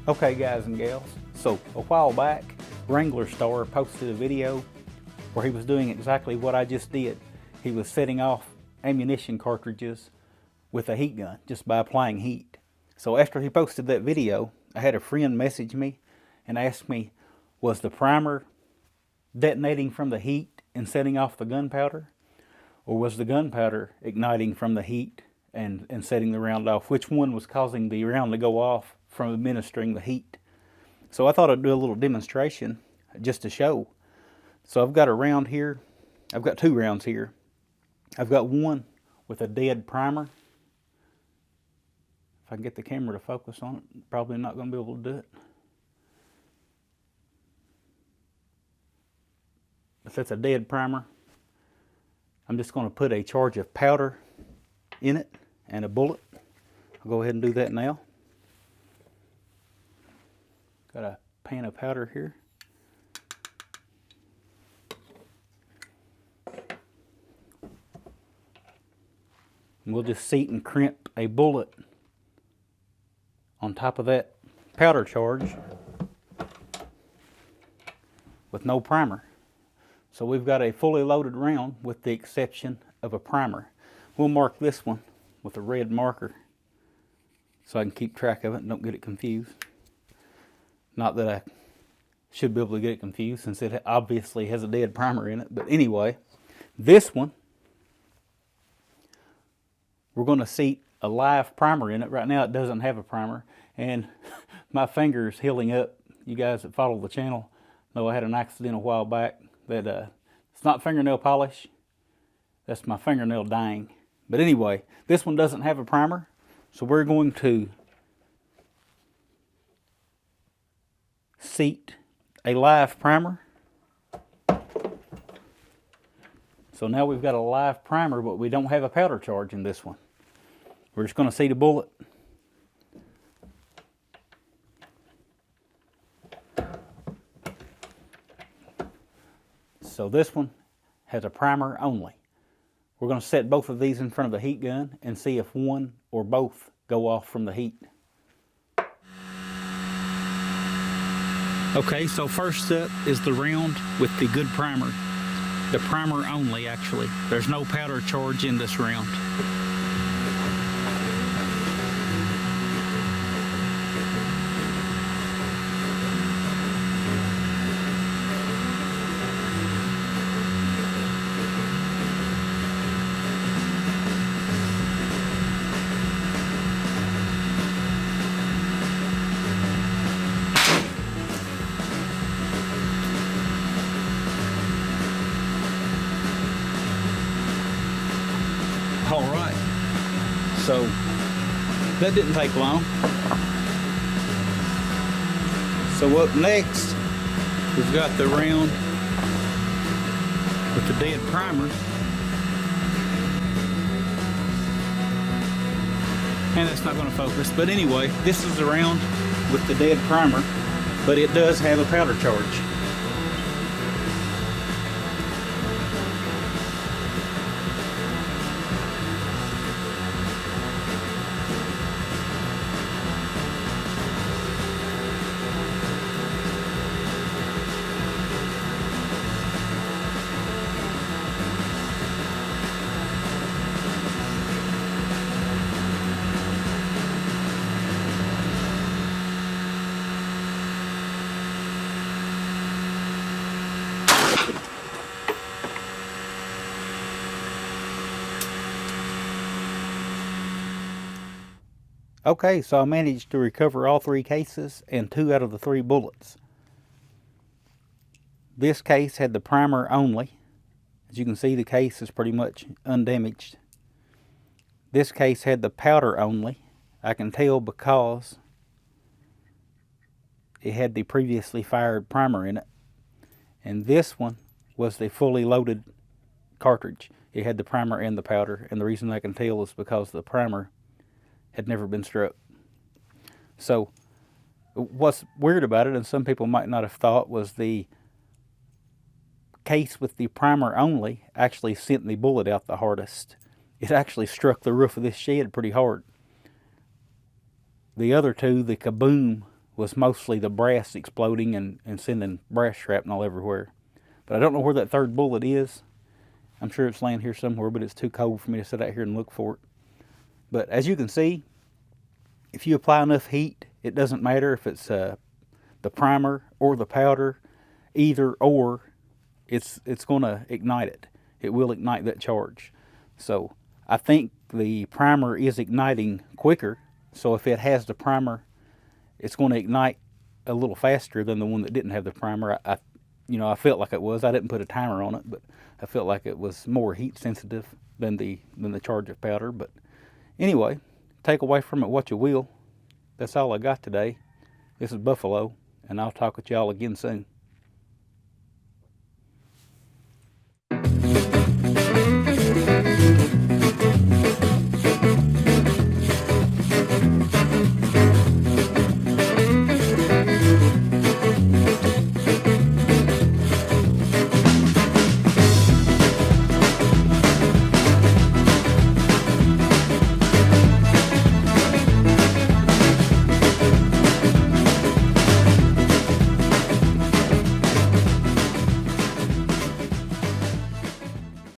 Okay guys and gals, so a while back, Wrangler Star posted a video where he was doing exactly what I just did. He was setting off ammunition cartridges with a heat gun just by applying heat. So after he posted that video, I had a friend message me and ask me, was the primer detonating from the heat and setting off the gunpowder? Or was the gunpowder igniting from the heat and setting the round off? Which one was causing the round to go off from administering the heat? So I thought I'd do a little demonstration just to show. So I've got a round here. I've got two rounds here. I've got one with a dead primer. If I can get the camera to focus on it, probably not going to be able to do it. But that's a dead primer. I'm just going to put a charge of powder in it and a bullet. I'll go ahead and do that now. Got a pan of powder here. And we'll just seat and crimp a bullet on top of that powder charge with no primer. So we've got a fully loaded round with the exception of a primer. We'll mark this one with a red marker so I can keep track of it and don't get it confused. Not that I should be able to get it confused since it obviously has a dead primer in it. But anyway, this one, we're going to seat a live primer in it. Right now it doesn't have a primer. And my finger is healing up. You guys that follow the channel know I had an accident a while back that it's not fingernail polish. That's my fingernail dying. But anyway, this one doesn't have a primer. So we're going to seat a live primer. So now we've got a live primer, but we don't have a powder charge in this one. We're just going to seat a bullet. So this one has a primer only. We're going to set both of these in front of the heat gun and see if one or both go off from the heat. Okay, so first up is the round with the good primer. The primer only, actually. There's no powder charge in this round. All right, so that didn't take long. So up next, we've got the round with the dead primer. And that's not going to focus, but anyway, this is the round with the dead primer, but it does have a powder charge. Okay, so I managed to recover all three cases and 2 out of the 3 bullets. This case had the primer only. As you can see, the case is pretty much undamaged. This case had the powder only. I can tell because it had the previously fired primer in it. And this one was the fully loaded cartridge. It had the primer and the powder, and the reason I can tell is because the primer had never been struck. So what's weird about it, and some people might not have thought, was the case with the primer only actually sent the bullet out the hardest. It actually struck the roof of this shed pretty hard. The other two, the kaboom was mostly the brass exploding and sending brass shrapnel everywhere. But I don't know where that third bullet is. I'm sure it's laying here somewhere, but it's too cold for me to sit out here and look for it. But as you can see, if you apply enough heat, it doesn't matter if it's the primer or the powder, either or, it's going to ignite it. It will ignite that charge. So I think the primer is igniting quicker. So if it has the primer, it's going to ignite a little faster than the one that didn't have the primer. I felt like it was. I didn't put a timer on it, but I felt like it was more heat sensitive than the charge of powder. But anyway, take away from it what you will. That's all I got today. This is Buffalo, and I'll talk with y'all again soon.